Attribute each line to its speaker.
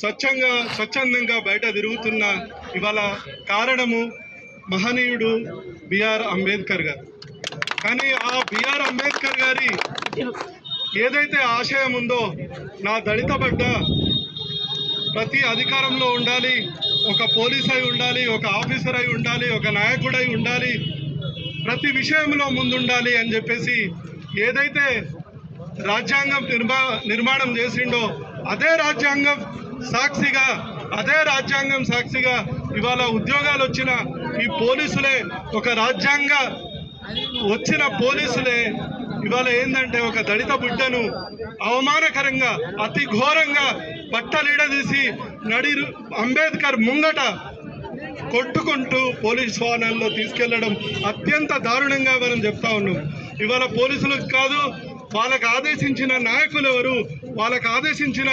Speaker 1: స్వచ్ఛందంగా బయట తిరుగుతున్న ఇవాళ కారణము మహనీయుడు బిఆర్ అంబేద్కర్ గారు. కానీ ఆ బిఆర్ అంబేద్కర్ గారి ఏదైతే ఆశయం ఉందో, నా దళిత బిడ్డ ప్రతి అధికారంలో ఉండాలి, ఒక పోలీస్ అయి ఉండాలి, ఒక ఆఫీసర్ అయి ఉండాలి, ఒక నాయకుడై ఉండాలి, ప్రతి విషయంలో ముందుండాలి అని చెప్పేసి ఏదైతే రాజ్యాంగం నిర్మాణం చేసిండో అదే రాజ్యాంగం సాక్షిగా ఇవాళ ఉద్యోగాలు వచ్చిన ఈ పోలీసులే, ఒక రాజ్యాంగ వచ్చిన పోలీసులే ఇవాళ ఏంటంటే ఒక దళిత బిడ్డను అవమానకరంగా అతి ఘోరంగా బట్టలీడదీసి అంబేద్కర్ ముంగట కొట్టుకుంటూ పోలీస్ వాహనాల్లో తీసుకెళ్లడం అత్యంత దారుణంగా మనం చెప్తా ఉన్నాం. ఇవాళ పోలీసులకు కాదు, వాళ్ళకు ఆదేశించిన నాయకులు ఎవరు, వాళ్ళకు ఆదేశించిన